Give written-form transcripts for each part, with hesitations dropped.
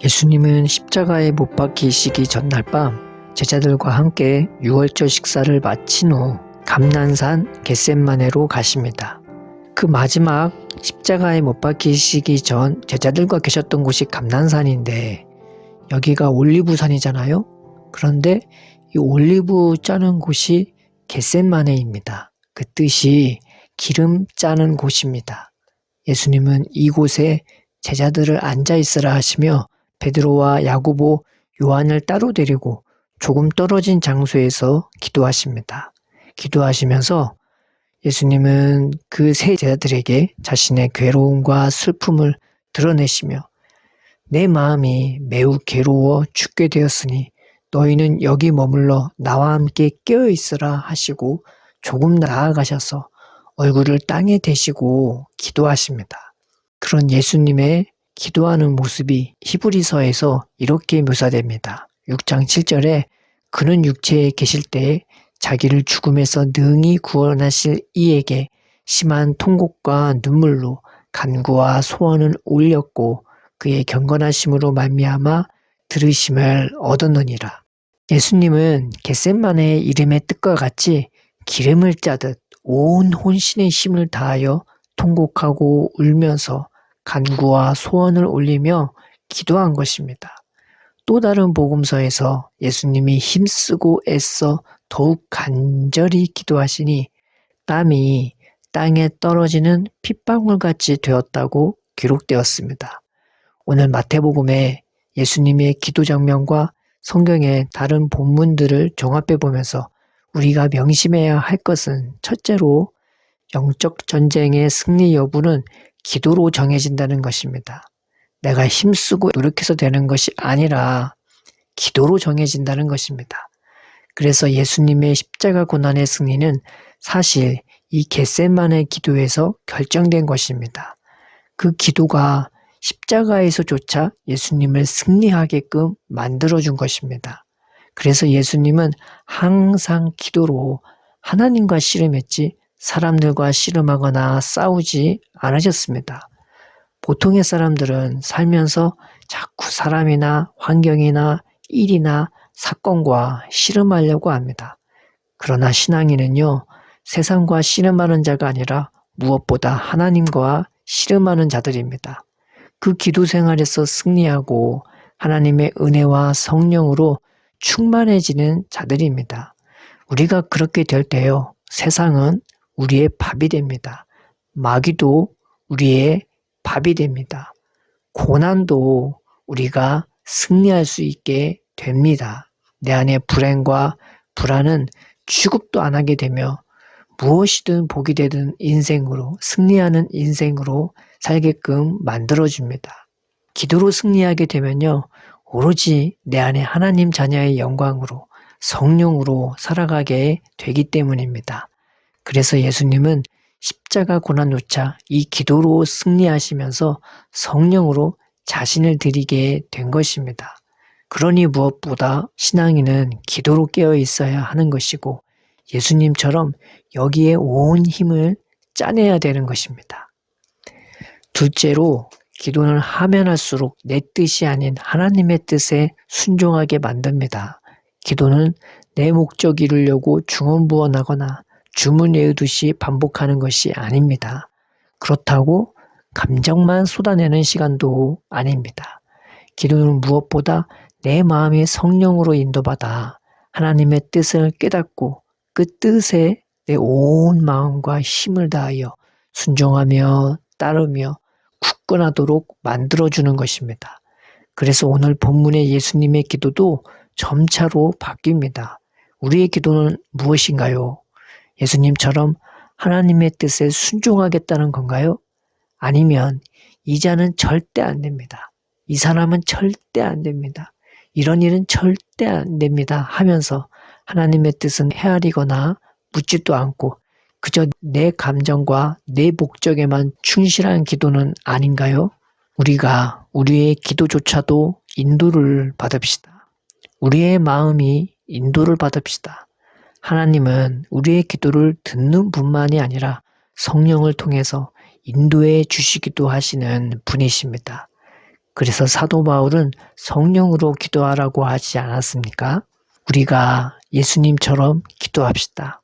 예수님은 십자가에 못 박히시기 전날 밤 제자들과 함께 유월절 식사를 마친 후 감난산 겟셋마네로 가십니다. 그 마지막 십자가에 못 박히시기 전 제자들과 계셨던 곳이 감난산인데 여기가 올리브산이잖아요. 그런데 이 올리브 짜는 곳이 겟셋마네입니다. 그 뜻이 기름 짜는 곳입니다. 예수님은 이곳에 제자들을 앉아 있으라 하시며 베드로와 야고보, 요한을 따로 데리고 조금 떨어진 장소에서 기도하십니다. 기도하시면서 예수님은 그 세 제자들에게 자신의 괴로움과 슬픔을 드러내시며 내 마음이 매우 괴로워 죽게 되었으니 너희는 여기 머물러 나와 함께 깨어 있으라 하시고 조금 나아가셔서 얼굴을 땅에 대시고 기도하십니다. 그런 예수님의 기도하는 모습이 히브리서에서 이렇게 묘사됩니다. 6장 7절에 그는 육체에 계실 때에 자기를 죽음에서 능히 구원하실 이에게 심한 통곡과 눈물로 간구와 소원을 올렸고 그의 경건하심으로 말미암아 들으심을 얻었느니라. 예수님은 겟셋마네의 이름의 뜻과 같이 기름을 짜듯 온 혼신의 힘을 다하여 통곡하고 울면서 간구와 소원을 올리며 기도한 것입니다. 또 다른 복음서에서 예수님이 힘쓰고 애써 더욱 간절히 기도하시니 땀이 땅에 떨어지는 핏방울같이 되었다고 기록되었습니다. 오늘 마태복음에 예수님의 기도 장면과 성경의 다른 본문들을 종합해 보면서 우리가 명심해야 할 것은 첫째로 영적 전쟁의 승리 여부는 기도로 정해진다는 것입니다. 내가 힘쓰고 노력해서 되는 것이 아니라 기도로 정해진다는 것입니다. 그래서 예수님의 십자가 고난의 승리는 사실 이 겟셋마네 기도에서 결정된 것입니다. 그 기도가 십자가에서조차 예수님을 승리하게끔 만들어준 것입니다. 그래서 예수님은 항상 기도로 하나님과 씨름했지 사람들과 씨름하거나 싸우지 않으셨습니다. 보통의 사람들은 살면서 자꾸 사람이나 환경이나 일이나 사건과 씨름하려고 합니다. 그러나 신앙인은요, 세상과 씨름하는 자가 아니라 무엇보다 하나님과 씨름하는 자들입니다. 그 기도 생활에서 승리하고 하나님의 은혜와 성령으로 충만해지는 자들입니다. 우리가 그렇게 될 때요, 세상은 우리의 밥이 됩니다. 마귀도 우리의 밥이 됩니다. 고난도 우리가 승리할 수 있게 됩니다. 내 안의 불행과 불안은 취급도 안 하게 되며 무엇이든 복이 되든 인생으로 승리하는 인생으로 살게끔 만들어줍니다. 기도로 승리하게 되면요, 오로지 내 안에 하나님 자녀의 영광으로 성령으로 살아가게 되기 때문입니다. 그래서 예수님은 십자가 고난조차 이 기도로 승리하시면서 성령으로 자신을 드리게 된 것입니다. 그러니 무엇보다 신앙인은 기도로 깨어 있어야 하는 것이고 예수님처럼 여기에 온 힘을 짜내야 되는 것입니다. 둘째로 기도는 하면 할수록 내 뜻이 아닌 하나님의 뜻에 순종하게 만듭니다. 기도는 내 목적 이루려고 중언부언하거나 주문 외우듯이 반복하는 것이 아닙니다. 그렇다고 감정만 쏟아내는 시간도 아닙니다. 기도는 무엇보다 내 마음이 성령으로 인도받아 하나님의 뜻을 깨닫고 그 뜻에 내 온 마음과 힘을 다하여 순종하며 따르며 굳건하도록 만들어주는 것입니다. 그래서 오늘 본문의 예수님의 기도도 점차로 바뀝니다. 우리의 기도는 무엇인가요? 예수님처럼 하나님의 뜻에 순종하겠다는 건가요? 아니면 이 자는 절대 안 됩니다. 이 사람은 절대 안 됩니다. 이런 일은 절대 안 됩니다 하면서 하나님의 뜻은 헤아리거나 묻지도 않고 그저 내 감정과 내 목적에만 충실한 기도는 아닌가요? 우리가 우리의 기도조차도 인도를 받읍시다. 우리의 마음이 인도를 받읍시다. 하나님은 우리의 기도를 듣는 분만이 아니라 성령을 통해서 인도해 주시기도 하시는 분이십니다. 그래서 사도 바울은 성령으로 기도하라고 하지 않았습니까? 우리가 예수님처럼 기도합시다.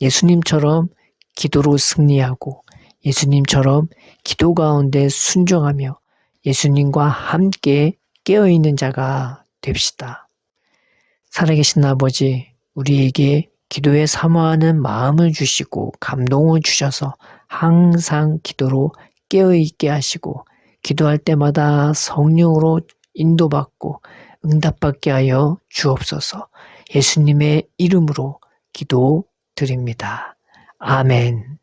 예수님처럼 기도로 승리하고 예수님처럼 기도 가운데 순종하며 예수님과 함께 깨어있는 자가 됩시다. 살아계신 아버지, 우리에게 기도에 사모하는 마음을 주시고 감동을 주셔서 항상 기도로 깨어있게 하시고 기도할 때마다 성령으로 인도받고 응답받게 하여 주옵소서. 예수님의 이름으로 기도드립니다. 아멘.